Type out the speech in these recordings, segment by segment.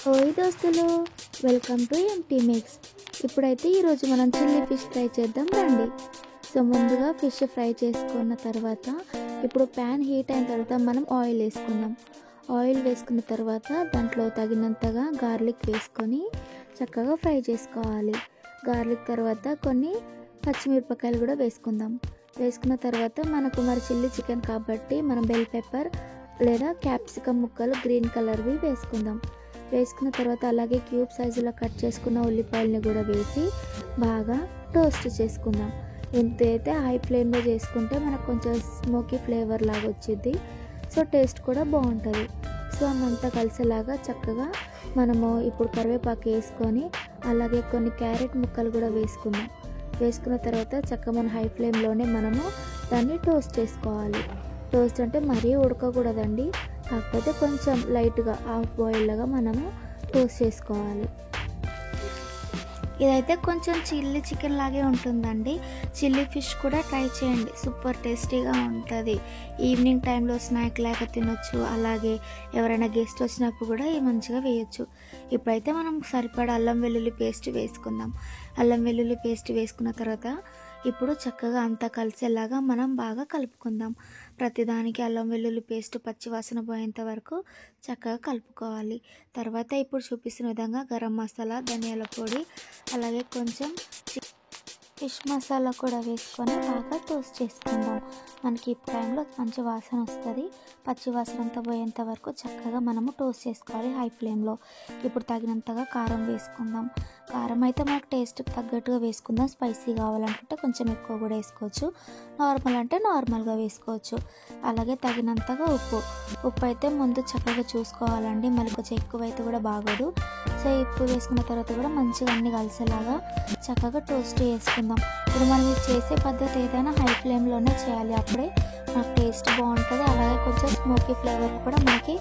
ఓయ్ దోస్తులు, welcome to empty mix. ఇప్పుడైతే ఈరోజు మనం చిల్లీ ఫిష్ ఫ్రై చేద్దాం రండి. సో ముందుగా ఫిష్ ఫ్రై చేసుకున్న తర్వాత ఇప్పుడు ప్యాన్ హీట్ అయిన తర్వాత మనం ఆయిల్ వేసుకుందాం. ఆయిల్ వేసుకున్న తర్వాత దాంట్లో తగినంతగా గార్లిక్ వేసుకొని చక్కగా ఫ్రై చేసుకోవాలి. గార్లిక్ తర్వాత కొన్ని పచ్చిమిరపకాయలు కూడా వేసుకుందాం. వేసుకున్న తర్వాత మనకు మరి చిల్లీ చికెన్ కాబట్టి మనం బెల్ పెప్పర్ లేదా క్యాప్సికమ్ ముక్కలు గ్రీన్ కలర్వి వేసుకుందాం. వేసుకున్న తర్వాత అలాగే క్యూబ్ సైజులో కట్ చేసుకున్న ఉల్లిపాయలని కూడా వేసి బాగా టోస్ట్ చేసుకుందాం. ఎంతైతే హై ఫ్లేమ్లో చేసుకుంటే మనకు కొంచెం స్మోకీ ఫ్లేవర్ లాగా వచ్చింది. సో టేస్ట్ కూడా బాగుంటుంది. సో అదంతా కలిసేలాగా చక్కగా మనము ఇప్పుడు కరివేపాకు వేసుకొని అలాగే కొన్ని క్యారెట్ ముక్కలు కూడా వేసుకుందాం. వేసుకున్న తర్వాత చక్కగా మన హై ఫ్లేమ్లోనే మనము దాన్ని టోస్ట్ చేసుకోవాలి. టోస్ట్ అంటే మరీ ఉడకకూడదండి, కాకపోతే కొంచెం లైట్గా హాఫ్ బాయిల్ లాగా మనము టోస్ట్ చేసుకోవాలి. ఇదైతే కొంచెం చిల్లీ చికెన్ లాగే ఉంటుందండి. చిల్లీ ఫిష్ కూడా ట్రై చేయండి, సూపర్ టేస్టీగా ఉంటుంది. ఈవినింగ్ టైంలో స్నాక్ లాగా తినొచ్చు, అలాగే ఎవరైనా గెస్ట్ వచ్చినప్పుడు కూడా ఇది మంచిగా వేయచ్చు. ఇప్పుడైతే మనం సరిపడా అల్లం వెల్లుల్లి పేస్ట్ వేసుకుందాం. అల్లం వెల్లుల్లి పేస్ట్ వేసుకున్న తర్వాత ఇప్పుడు చక్కగా అంతా కలిసేలాగా మనం బాగా కలుపుకుందాం. ప్రతిదానికి అల్లం వెల్లుల్లి పేస్ట్ పచ్చివాసన పోయేంత వరకు చక్కగా కలుపుకోవాలి. తర్వాత ఇప్పుడు చూపిస్తున్న విధంగా గరం మసాలా, ధనియాల పొడి, అలాగే కొంచెం ఫిష్ మసాలా కూడా వేసుకొని బాగా టోస్ట్ చేసుకుందాం. మనకి ఈ టైంలో మంచి వాసన వస్తుంది. పచ్చి వాసన అంతా పోయేంత వరకు చక్కగా మనము టోస్ట్ చేసుకోవాలి హై ఫ్లేమ్లో. ఇప్పుడు తగినంతగా కారం వేసుకుందాం. కారం అయితే మనకు టేస్ట్కి తగ్గట్టుగా వేసుకుందాం. స్పైసీ కావాలనుకుంటే కొంచెం ఎక్కువ కూడా వేసుకోవచ్చు, నార్మల్ అంటే నార్మల్గా వేసుకోవచ్చు. అలాగే తగినంతగా ఉప్పు అయితే ముందు చక్కగా చూసుకోవాలండి, మళ్ళీ కొంచెం ఎక్కువైతే కూడా బాగోదు. సో ఉప్పు వేసుకున్న తర్వాత కూడా మంచిగా అన్ని కలిసేలాగా చక్కగా టోస్ట్ చేసుకుందాం. ఇప్పుడు మనం ఇది చేసే పద్ధతి ఏదైనా హై ఫ్లేమ్లోనే చేయాలి, అప్పుడే మనకు టేస్ట్ బాగుంటుంది. అలాగే కొంచెం స్మోకీ ఫ్లేవర్ కూడా మనకి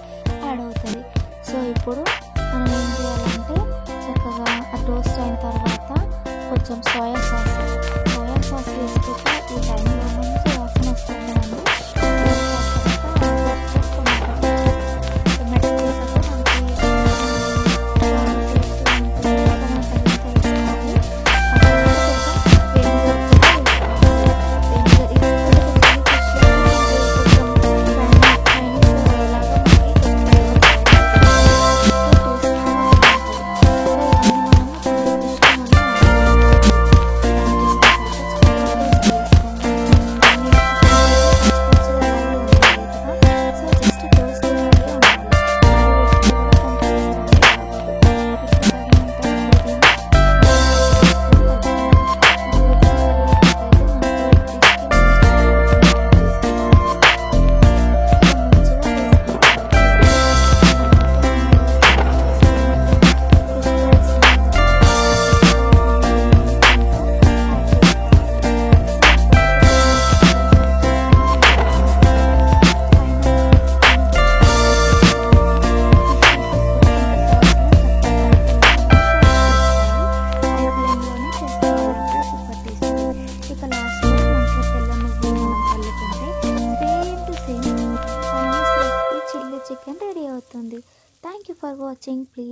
యాడ్ అవుతుంది. సో ఇప్పుడు మనం ఏం చేయాలంటే చక్కగా ఆ టోస్ట్ అయిన తర్వాత కొంచెం సోయా సాస్ వేసుకుంటే ఈ టైంలో మంచి వాసన వస్తుందండి. చికెన్ రెడీ అవుతుంది. Thank you for watching. Please